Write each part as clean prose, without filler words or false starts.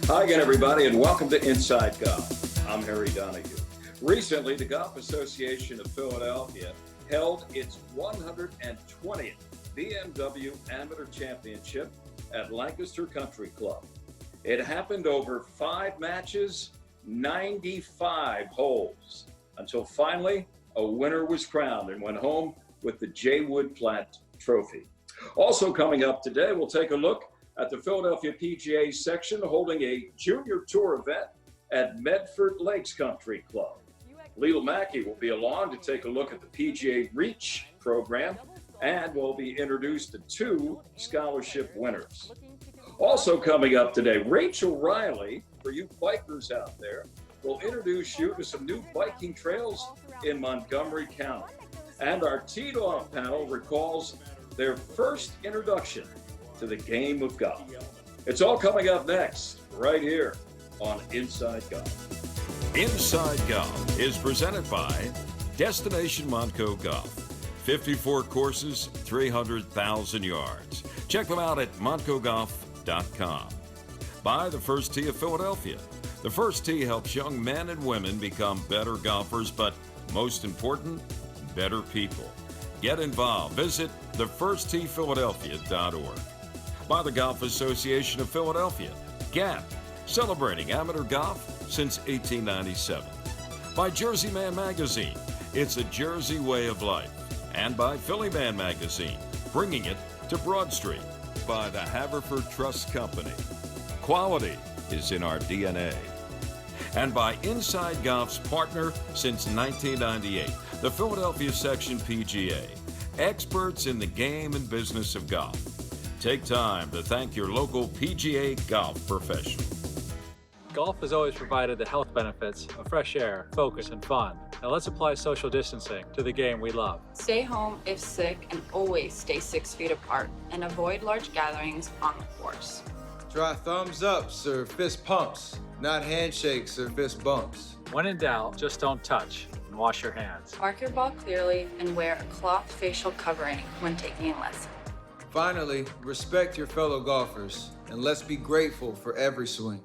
Hi again, everybody, and welcome to Inside Golf. I'm Harry Donahue. Recently, the Golf Association of Philadelphia held its 120th BMW Amateur Championship at Lancaster Country Club. It happened over 5 matches, 95 holes, until finally a winner was crowned and went home with the J. Wood Platt Trophy. Also coming up today, we'll take a look at the Philadelphia PGA Section holding a junior tour event at Medford Lakes Country Club. Leo Mackey will be along to take a look at the PGA Reach program, and will be introduced to 2 scholarship winners. Also coming up today, Rachel Riley, for you bikers out there, will introduce you to some new biking trails in Montgomery County. And our Teed Off panel recalls their first introduction to the game of golf. It's all coming up next, right here on Inside Golf. Inside Golf is presented by Destination Montco Golf. 54 courses, 300,000 yards. Check them out at montcogolf.com. By the First Tee of Philadelphia. The First Tee helps young men and women become better golfers, but most important, better people. Get involved. Visit thefirstteephiladelphia.org. By the Golf Association of Philadelphia, GAP, celebrating amateur golf since 1897. By Jersey Man Magazine, it's a Jersey way of life. And by Philly Man Magazine, bringing it to Broad Street. By the Haverford Trust Company. Quality is in our DNA. And by Inside Golf's partner since 1998, the Philadelphia Section PGA, experts in the game and business of golf. Take time to thank your local PGA golf professional. Golf has always provided the health benefits of fresh air, focus, and fun. Now let's apply social distancing to the game we love. Stay home if sick and always stay 6 feet apart and avoid large gatherings on the course. Try thumbs ups or fist pumps, not handshakes or fist bumps. When in doubt, just don't touch and wash your hands. Mark your ball clearly and wear a cloth facial covering when taking a lesson. Finally, respect your fellow golfers and let's be grateful for every swing.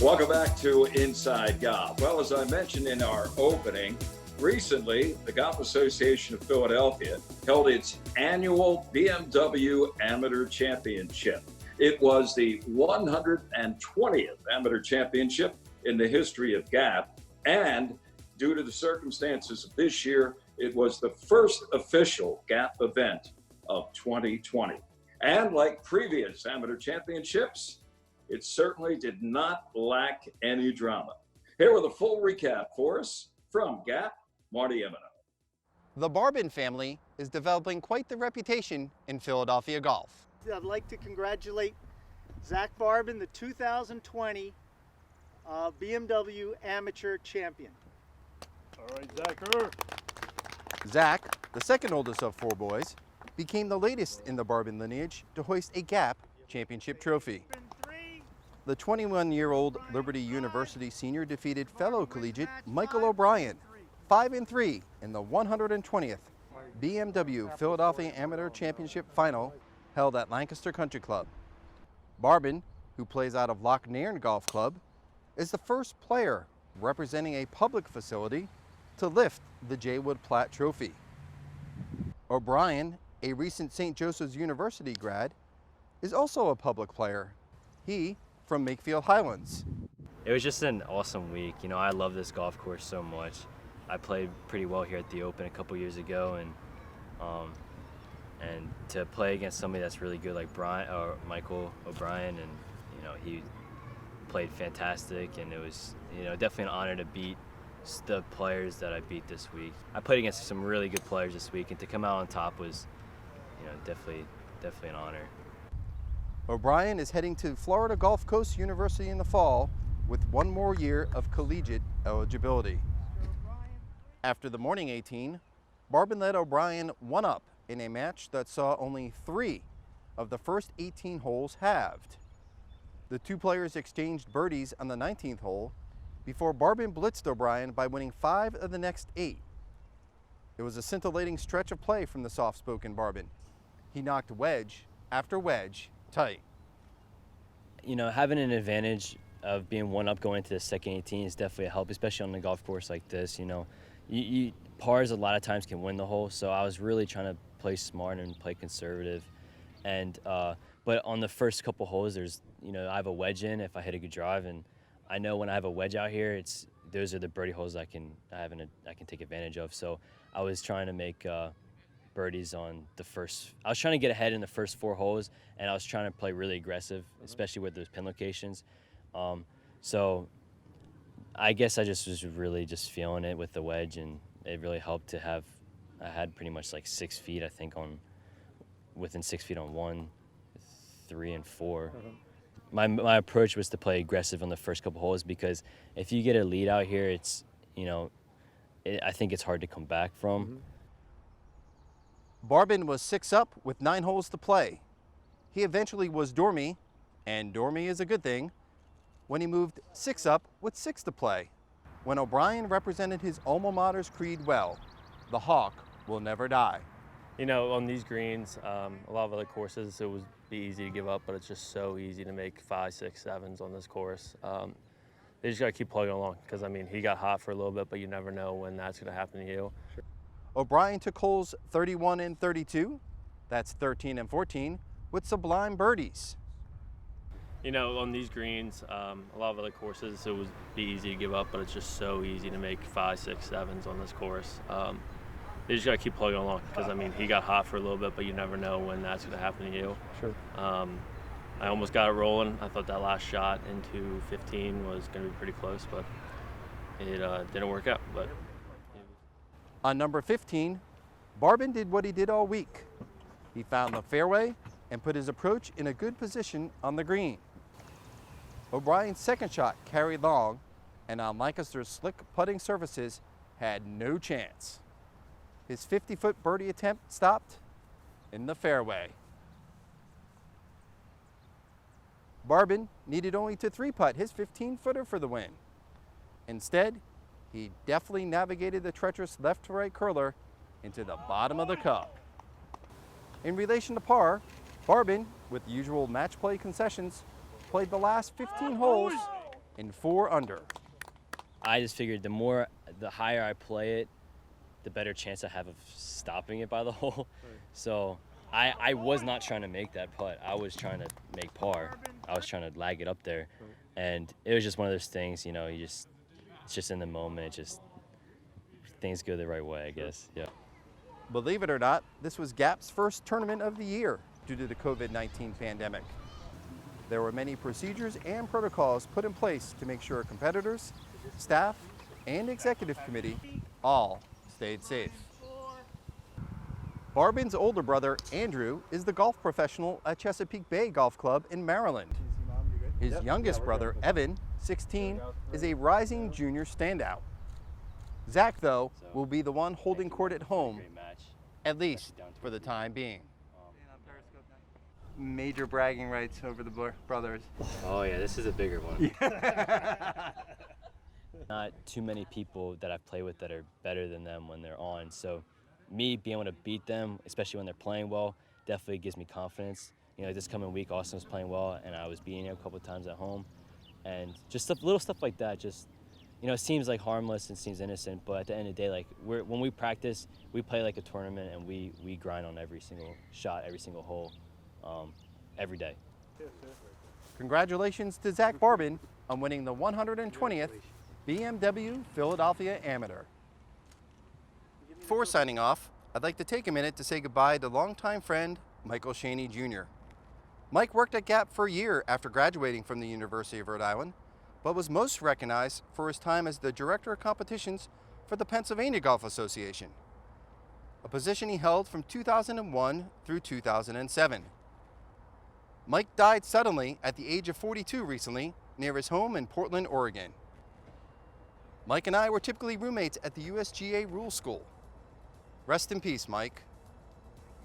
Welcome back to Inside Golf. Well, as I mentioned in our opening, recently the Golf Association of Philadelphia held its annual BMW Amateur Championship. It was the 120th Amateur Championship in the history of GAP, and due to the circumstances of this year, it was the first official GAP event of 2020. And like previous amateur championships, it certainly did not lack any drama. Here with a full recap for us from GAP, Marty Emino. The Barbin family is developing quite the reputation in Philadelphia golf. I'd like to congratulate Zach Barbin, the 2020 BMW Amateur Champion. All right, Zach. Zach, the second oldest of 4 boys, became the latest in the Barbin lineage to hoist a GAP championship trophy. The 21-year-old Liberty University senior defeated fellow collegiate Michael O'Brien, 5-3 in the 120th BMW Philadelphia Amateur Championship Final held at Lancaster Country Club. Barbin, who plays out of Loch Nairn Golf Club, is the first player representing a public facility to lift the J. Wood Platt Trophy. O'Brien, a recent St. Joseph's University grad, is also a public player. He from Makefield Highlands. It was just an awesome week. You know, I love this golf course so much. I played pretty well here at the Open a couple years ago, and to play against somebody that's really good like Michael O'Brien, and you know, he played fantastic, and it was, you know, definitely an honor to beat the players that I beat this week. I played against some really good players this week, and to come out on top was definitely an honor. O'Brien is heading to Florida Gulf Coast University in the fall with one more year of collegiate eligibility. After the morning 18, Barbin led O'Brien one up in a match that saw only 3 of the first 18 holes halved. The two players exchanged birdies on the 19th hole before Barbin blitzed O'Brien by winning 5 of the next 8. It was a scintillating stretch of play from the soft-spoken Barbin. He knocked wedge after wedge tight. Having an advantage of being one up going into the second 18 is definitely a help, especially on a golf course like this. Pars a lot of times can win the hole, so I was really trying to play smart and play conservative. And but on the first couple holes, there's I have a wedge in if I hit a good drive, and I know when I have a wedge out here, those are the birdie holes I can take advantage of. So I was trying to make birdies on the first. I was trying to get ahead in the first 4 holes, and I was trying to play really aggressive, especially with those pin locations. So I guess I just was really just feeling it with the wedge, and it really helped to have. I had pretty much like 6 feet, I think, within 6 feet on 1, 3, and 4. My approach was to play aggressive on the first couple holes, because if you get a lead out here, I think it's hard to come back from. Barbin was 6 up with 9 holes to play. He eventually was dormy, and dormy is a good thing, when he moved 6 up with 6 to play. When O'Brien represented his alma mater's creed well, the hawk will never die. On these greens, a lot of other courses, it would be easy to give up, but it's just so easy to make 5, 6, 7s on this course. They just got to keep plugging along, because, he got hot for a little bit, but you never know when that's going to happen to you. O'Brien took holes 31 and 32, that's 13 and 14, with sublime birdies. On these greens, a lot of other courses, it would be easy to give up, but it's just so easy to make 5, 6, 7s on this course. They just got to keep plugging along, because, he got hot for a little bit, but you never know when that's going to happen to you. Sure. I almost got it rolling. I thought that last shot into 15 was going to be pretty close, but it didn't work out. But On number 15, Barbin did what he did all week. He found the fairway and put his approach in a good position on the green. O'Brien's second shot carried long, and on Lancaster's slick putting surfaces, had no chance. His 50-foot birdie attempt stopped in the fairway. Barbin needed only to 3-putt his 15-footer for the win. Instead, he deftly navigated the treacherous left-to-right curler into the bottom of the cup. In relation to par, Barbin, with the usual match play concessions, played the last 15 holes in 4 under. I just figured the higher I play it, the better chance I have of stopping it by the hole. So I was not trying to make that putt. I was trying to make par. I was trying to lag it up there. And it was just one of those things, it's just in the moment, things go the right way, I guess, yeah. Believe it or not, this was GAP's first tournament of the year due to the COVID-19 pandemic. There were many procedures and protocols put in place to make sure competitors, staff, and executive committee all stayed safe. Barbin's older brother, Andrew, is the golf professional at Chesapeake Bay Golf Club in Maryland. His youngest brother, Evan, 16, is a rising junior standout. Zach, though, will be the one holding court at home, at least for the time being. Major bragging rights over the brothers. Oh yeah, this is a bigger one. Not too many people that I've played with that are better than them when they're on. So me being able to beat them, especially when they're playing well, definitely gives me confidence. This coming week, Austin was playing well, and I was beating him a couple of times at home. And just little stuff like that, it seems like harmless and seems innocent, but at the end of the day, when we practice, we play like a tournament, and we grind on every single shot, every single hole. Every day. Congratulations to Zach Barbin on winning the 120th BMW Philadelphia Amateur. Before signing off, I'd like to take a minute to say goodbye to longtime friend Michael Shaney Jr. Mike worked at GAP for a year after graduating from the University of Rhode Island, but was most recognized for his time as the Director of Competitions for the Pennsylvania Golf Association. a position he held from 2001 through 2007. Mike died suddenly at the age of 42 recently near his home in Portland, Oregon. Mike and I were typically roommates at the USGA Rule School. Rest in peace, Mike.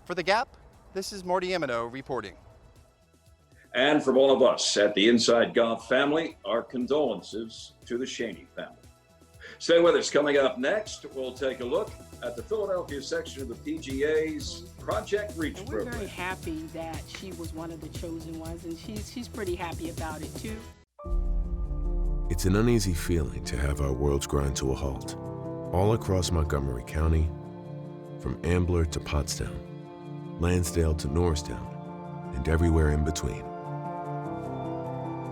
For The Gap, this is Marty Amino reporting. And from all of us at the Inside Golf family, our condolences to the Shaney family. Stay with us. Coming up next, we'll take a look at the Philadelphia section of the PGA's Project Reach and we're program. very happy that she was one of the chosen ones, and she's pretty happy about it too. It's an uneasy feeling to have our worlds grind to a halt. All across Montgomery County, from Ambler to Pottstown, Lansdale to Norristown, and everywhere in between.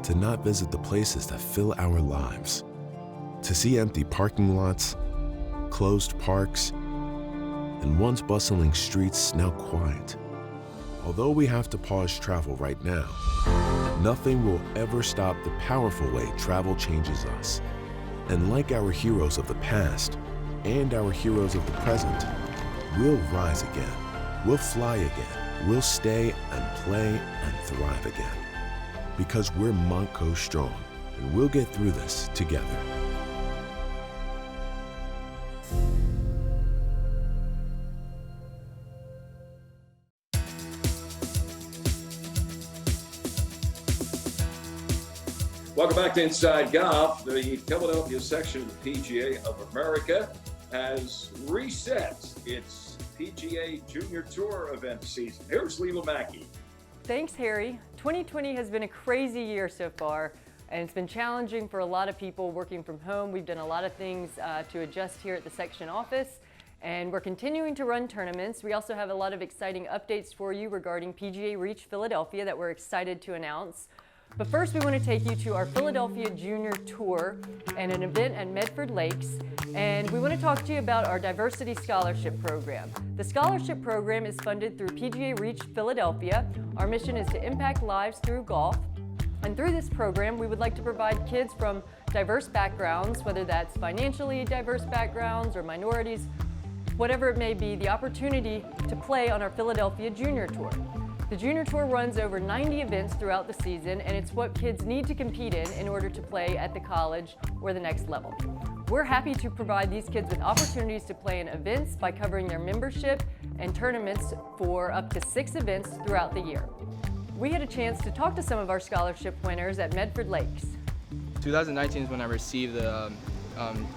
To not visit the places that fill our lives. To see empty parking lots, closed parks, and once bustling streets now quiet. Although we have to pause travel right now, nothing will ever stop the powerful way travel changes us. And like our heroes of the past and our heroes of the present, we'll rise again, we'll fly again, we'll stay and play and thrive again. Because we're Montco strong, and we'll get through this together. Welcome back to Inside Golf. The Philadelphia section of the PGA of America has reset its PGA Junior Tour event season. Here's Leela Mackey. Thanks, Harry. 2020 has been a crazy year so far, and it's been challenging for a lot of people working from home. We've done a lot of things to adjust here at the section office, and we're continuing to run tournaments. We also have a lot of exciting updates for you regarding PGA Reach Philadelphia that we're excited to announce. But first, we want to take you to our Philadelphia Junior Tour and an event at Medford Lakes. And we want to talk to you about our Diversity Scholarship Program. The scholarship program is funded through PGA Reach Philadelphia. Our mission is to impact lives through golf. And through this program, we would like to provide kids from diverse backgrounds, whether that's financially diverse backgrounds or minorities, whatever it may be, the opportunity to play on our Philadelphia Junior Tour. The Junior Tour runs over 90 events throughout the season, and it's what kids need to compete in order to play at the college or the next level. We're happy to provide these kids with opportunities to play in events by covering their membership and tournaments for up to 6 events throughout the year. We had a chance to talk to some of our scholarship winners at Medford Lakes. 2019 is when I received the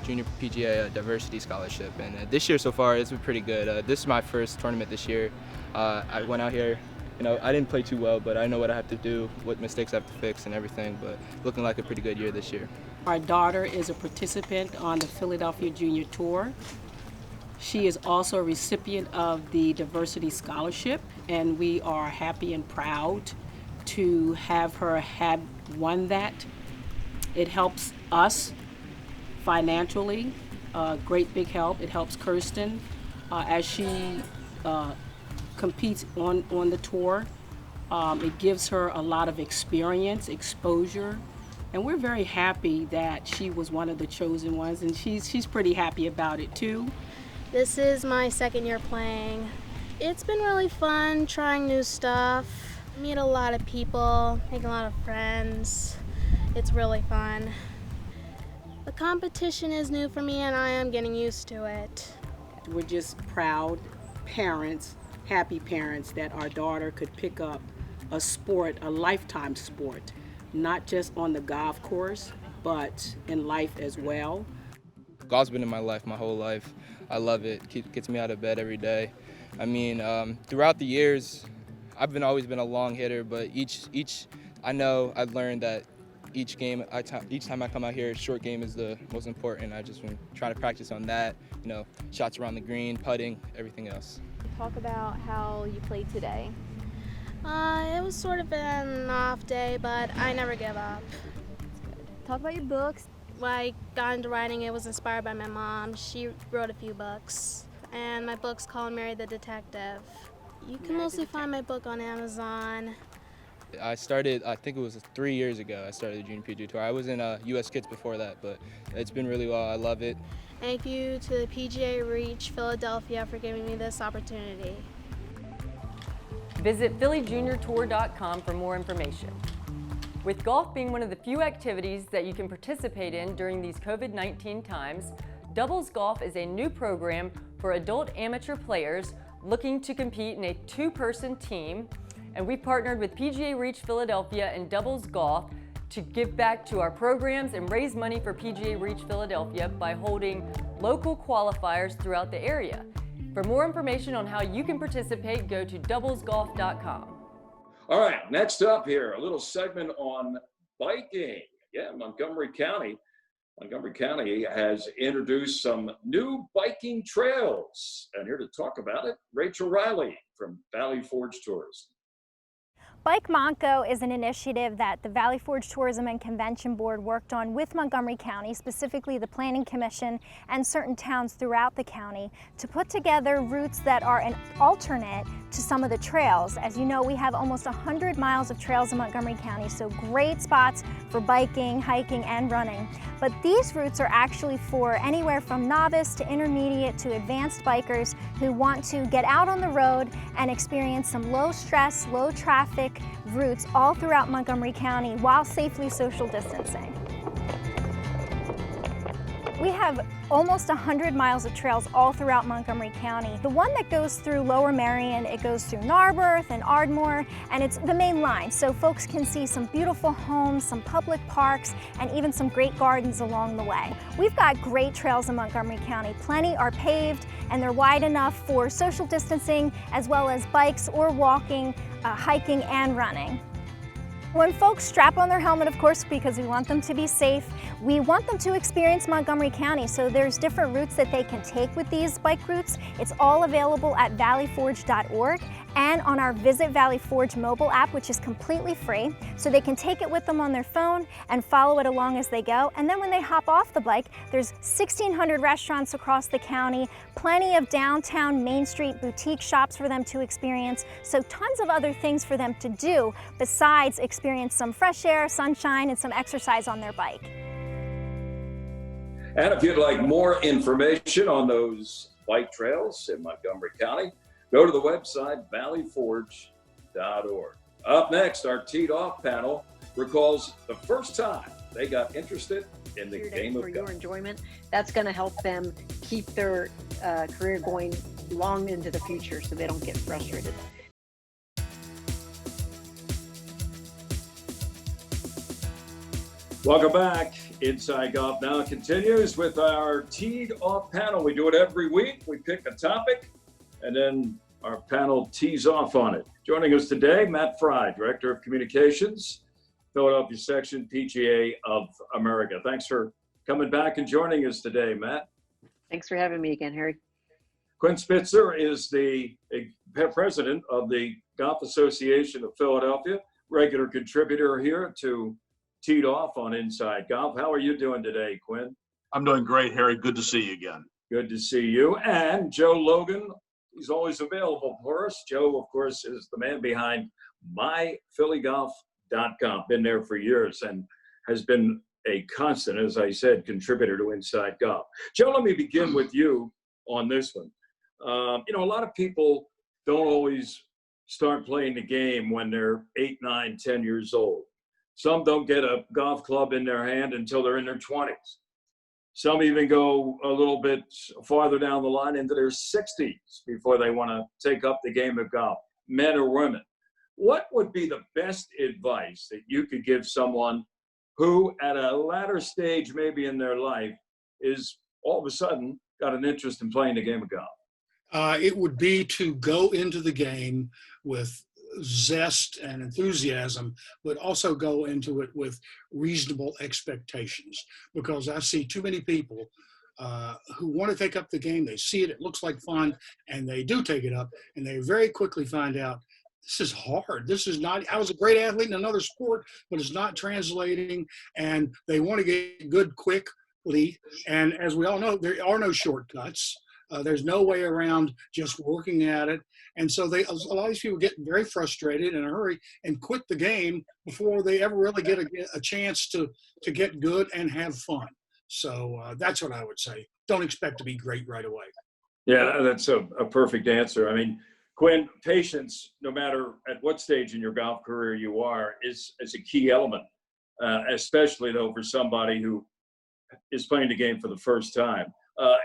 Junior PGA Diversity Scholarship, and this year so far it's been pretty good. This is my first tournament this year. I went out here. You know, I didn't play too well, but I know what I have to do, what mistakes I have to fix and everything, but looking like a pretty good year this year. Our daughter is a participant on the Philadelphia Junior Tour. She is also a recipient of the Diversity Scholarship, and we are happy and proud to have her have won that. It helps us financially, great big help. It helps Kirsten as she competes on the tour. It gives her a lot of experience, exposure, and we're very happy that she was one of the chosen ones, and she's pretty happy about it too. This is my second year playing. It's been really fun trying new stuff, meet a lot of people, make a lot of friends. It's really fun. The competition is new for me and I am getting used to it. We're just proud parents, happy parents that our daughter could pick up a sport, a lifetime sport, not just on the golf course, but in life as well. Golf's been in my life my whole life. I love it. Gets me out of bed every day. I mean, throughout the years, I've always been a long hitter, but I know I've learned that each time I come out here, short game is the most important. I just been trying to practice on that. You know, shots around the green, putting, everything else. Talk about how you played today. It was sort of an off day, but I never give up. Talk about your books. When I got into writing, it was inspired by my mom. She wrote a few books, and my book's called Mary the Detective. You can mostly find my book on Amazon. I started, I think it was 3 years ago, I started the Junior PGA Tour. I was in US Kids before that, but it's been really well. I love it. Thank you to the PGA Reach Philadelphia for giving me this opportunity. Visit phillyjuniortour.com for more information. With golf being one of the few activities that you can participate in during these COVID-19 times, Doubles Golf is a new program for adult amateur players looking to compete in a two-person team, and we've partnered with PGA Reach Philadelphia and Doubles Golf to give back to our programs and raise money for PGA Reach Philadelphia by holding local qualifiers throughout the area. For more information on how you can participate, go to doublesgolf.com. All right, next up here, a little segment on biking. Yeah, Montgomery County has introduced some new biking trails. And here to talk about it, Rachel Riley from Valley Forge Tourism. Bike Montco is an initiative that the Valley Forge Tourism and Convention Board worked on with Montgomery County, specifically the Planning Commission and certain towns throughout the county, to put together routes that are an alternate to some of the trails. As you know, we have almost 100 miles of trails in Montgomery County, so great spots for biking, hiking, and running. But these routes are actually for anywhere from novice to intermediate to advanced bikers who want to get out on the road and experience some low stress, low traffic routes all throughout Montgomery County while safely social distancing. We have almost 100 miles of trails all throughout Montgomery County. The one that goes through Lower Marion, it goes through Narberth and Ardmore, and it's the main line, so folks can see some beautiful homes, some public parks, and even some great gardens along the way. We've got great trails in Montgomery County. Plenty are paved, and they're wide enough for social distancing, as well as bikes or walking, hiking, and running. When folks strap on their helmet, of course, because we want them to be safe, we want them to experience Montgomery County. So there's different routes that they can take with these bike routes. It's all available at valleyforge.org and on our Visit Valley Forge mobile app, which is completely free. So they can take it with them on their phone and follow it along as they go. And then when they hop off the bike, there's 1,600 restaurants across the county, plenty of downtown Main Street boutique shops for them to experience. So tons of other things for them to do besides experience some fresh air, sunshine, and some exercise on their bike. And if you'd like more information on those bike trails in Montgomery County, go to the website valleyforge.org. Up next, our Teed Off panel recalls the first time they got interested in the game of golf. For your enjoyment, that's going to help them keep their career going long into the future so they don't get frustrated. Welcome back. Inside Golf Now continues with our Teed Off panel. We do it every week. We pick a topic, and then our panel tees off on it. Joining us today, Matt Fry, Director of Communications, Philadelphia Section, PGA of America. Thanks for coming back and joining us today, Matt. Thanks for having me again, Harry. Quinn Spitzer is the president of the Golf Association of Philadelphia, regular contributor here to Teed Off on Inside Golf. How are you doing today, Quinn? I'm doing great, Harry. Good to see you again. Good to see you. And Joe Logan, he's always available for us. Joe, of course, is the man behind myphillygolf.com. Been there for years and has been a constant, as I said, contributor to Inside Golf. Joe, let me begin with you on this one. A lot of people don't always start playing the game when they're 8, 9, 10 years old. Some don't get a golf club in their hand until they're in their 20s. Some even go a little bit farther down the line into their 60s before they want to take up the game of golf, men or women. What would be the best advice that you could give someone who at a latter stage maybe in their life is all of a sudden got an interest in playing the game of golf? It would be to go into the game with zest and enthusiasm, but also go into it with reasonable expectations, because I see too many people who want to take up the game. They see it, it looks like fun, and they do take it up, and they very quickly find out this is hard. This is not, I was a great athlete in another sport, but it's not translating, and they want to get good quickly. And as we all know, there are no shortcuts. There's no way around just working at it. And so a lot of these people get very frustrated in a hurry and quit the game before they ever really get a chance to get good and have fun. So that's what I would say. Don't expect to be great right away. Yeah, that's a perfect answer. I mean, Quinn, patience, no matter at what stage in your golf career you are, is a key element, especially though for somebody who is playing the game for the first time.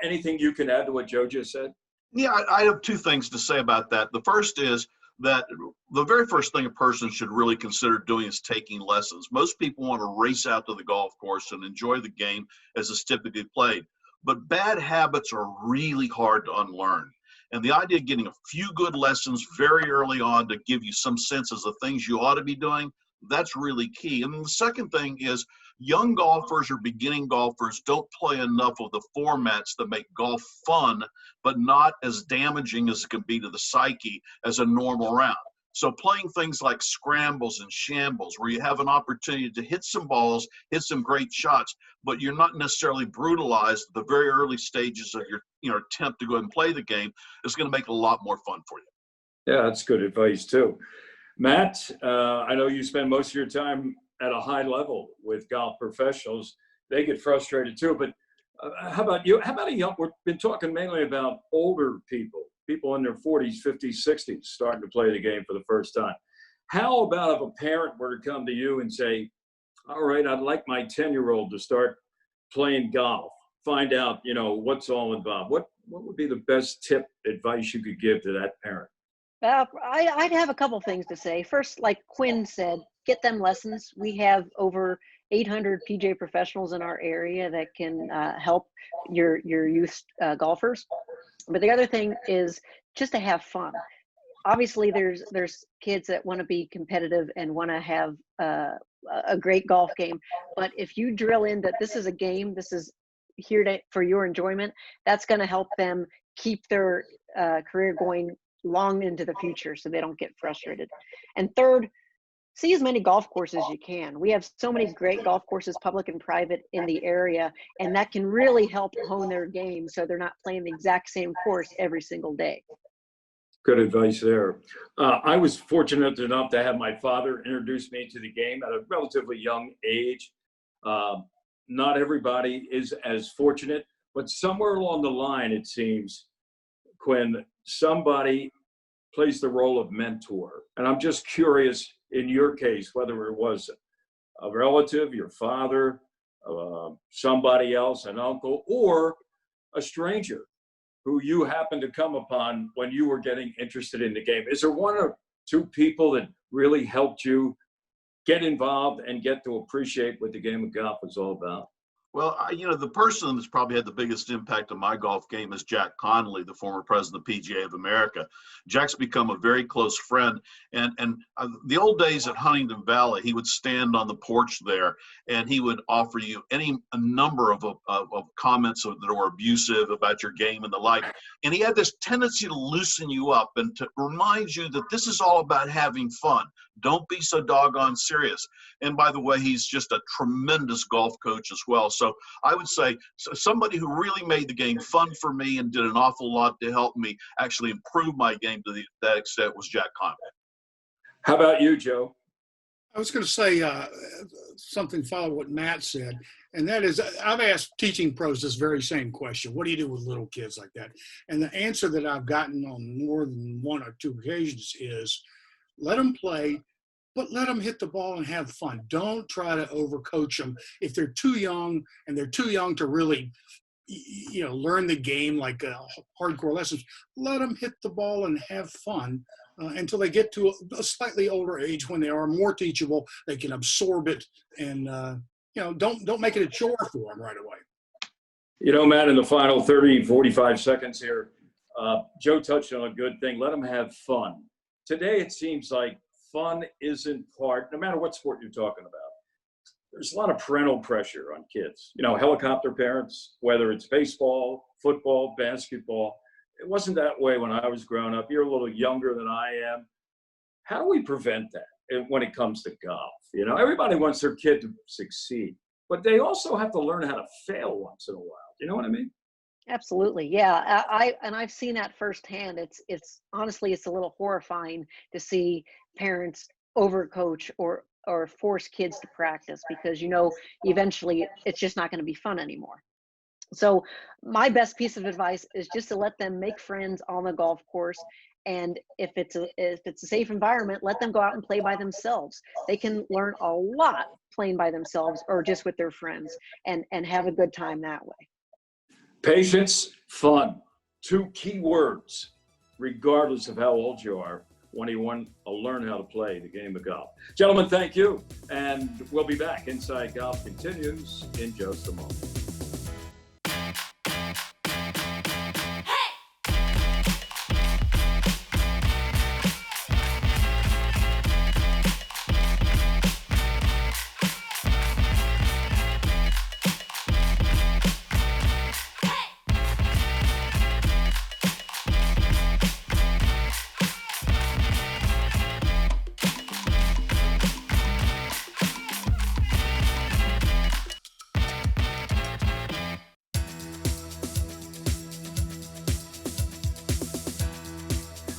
Anything you can add to what Joe just said? Yeah, I have two things to say about that. The first is that the very first thing a person should really consider doing is taking lessons. Most people want to race out to the golf course and enjoy the game as it's typically played. But bad habits are really hard to unlearn. And the idea of getting a few good lessons very early on to give you some sense of the things you ought to be doing, that's really key. And the second thing is young golfers or beginning golfers don't play enough of the formats that make golf fun, but not as damaging as it can be to the psyche as a normal round. So playing things like scrambles and shambles, where you have an opportunity to hit some balls, hit some great shots, but you're not necessarily brutalized at the very early stages of your attempt to go and play the game, is going to make it a lot more fun for you. Yeah, that's good advice too. Matt, I know you spend most of your time at a high level with golf professionals. They get frustrated too, but how about you? How about a young, we've been talking mainly about older people in their 40s, 50s, 60s, starting to play the game for the first time. How about if a parent were to come to you and say, all right, I'd like my 10-year-old to start playing golf, find out, what's all involved. What would be the best tip, advice you could give to that parent? I'd have a couple things to say. First, like Quinn said, get them lessons. We have over 800 PGA professionals in our area that can help your youth golfers. But the other thing is just to have fun. Obviously, there's kids that want to be competitive and want to have a great golf game. But if you drill in that this is a game, this is here for your enjoyment, that's going to help them keep their career going long into the future so they don't get frustrated. And third, see as many golf courses as you can. We have so many great golf courses, public and private, in the area, and that can really help hone their game so they're not playing the exact same course every single day. Good advice there. I was fortunate enough to have my father introduce me to the game at a relatively young age. Not everybody is as fortunate, but somewhere along the line, it seems, Quinn, somebody plays the role of mentor. And I'm just curious, in your case, whether it was a relative, your father, somebody else, an uncle, or a stranger who you happened to come upon when you were getting interested in the game. Is there one or two people that really helped you get involved and get to appreciate what the game of golf was all about? Well, the person that's probably had the biggest impact on my golf game is Jack Connolly, the former president of the PGA of America. Jack's become a very close friend. And the old days at Huntington Valley, he would stand on the porch there and he would offer you a number of comments that were abusive about your game and the like. And he had this tendency to loosen you up and to remind you that this is all about having fun. Don't be so doggone serious. And by the way, he's just a tremendous golf coach as well. So I would say somebody who really made the game fun for me and did an awful lot to help me actually improve my game to that extent was Jack Connolly. How about you, Joe? I was going to say something follow what Matt said, and that is I've asked teaching pros this very same question. What do you do with little kids like that? And the answer that I've gotten on more than one or two occasions is let them play, but let them hit the ball and have fun. Don't try to overcoach them. If they're too young and they're too young to really, learn the game like hardcore lessons, let them hit the ball and have fun until they get to a slightly older age when they are more teachable. They can absorb it and, don't make it a chore for them right away. Matt, in the final 30, 45 seconds here, Joe touched on a good thing. Let them have fun. Today, it seems like fun isn't part, no matter what sport you're talking about. There's a lot of parental pressure on kids. Helicopter parents, whether it's baseball, football, basketball. It wasn't that way when I was growing up. You're a little younger than I am. How do we prevent that when it comes to golf? Everybody wants their kid to succeed, but they also have to learn how to fail once in a while. You know what I mean? Absolutely. Yeah. I've seen that firsthand. It's honestly, it's a little horrifying to see parents overcoach or or force kids to practice, because eventually it's just not going to be fun anymore. So my best piece of advice is just to let them make friends on the golf course. And if it's a safe environment, let them go out and play by themselves. They can learn a lot playing by themselves or just with their friends, and have a good time that way. Patience, fun, 2 key words, regardless of how old you are, when you want to learn how to play the game of golf. Gentlemen, thank you. And we'll be back. Inside Golf continues in just a moment.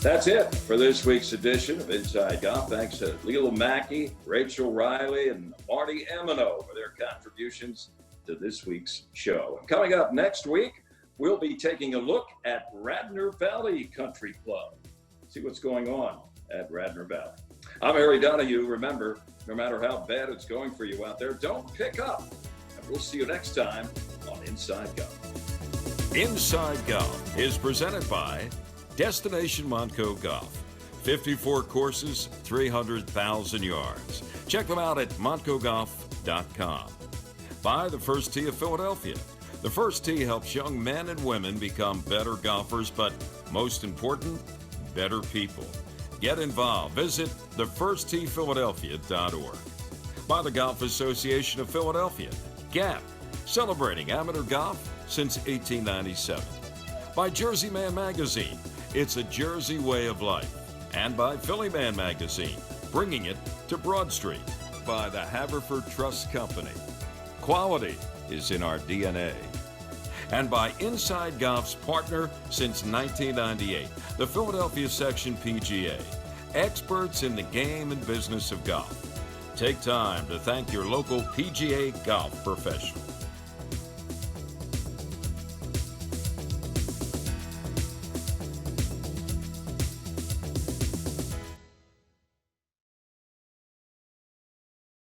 That's it for this week's edition of Inside Golf. Thanks to Leela Mackey, Rachel Riley, and Marty Emino for their contributions to this week's show. And coming up next week, we'll be taking a look at Radnor Valley Country Club. See what's going on at Radnor Valley. I'm Harry Donahue. Remember, no matter how bad it's going for you out there, don't pick up. And we'll see you next time on Inside Golf. Inside Golf is presented by Destination Montco Golf. 54 courses, 300,000 yards. Check them out at montcogolf.com. By the First Tee of Philadelphia. The First Tee helps young men and women become better golfers, but most important, better people. Get involved. Visit thefirstteephiladelphia.org. By the Golf Association of Philadelphia. GAP, celebrating amateur golf since 1897. By Jersey Man Magazine. It's a Jersey way of life. And by Philly Man Magazine, bringing it to Broad Street. By the Haverford Trust Company. Quality is in our DNA. And by Inside Golf's partner since 1998, the Philadelphia Section PGA. Experts in the game and business of golf. Take time to thank your local PGA golf professional.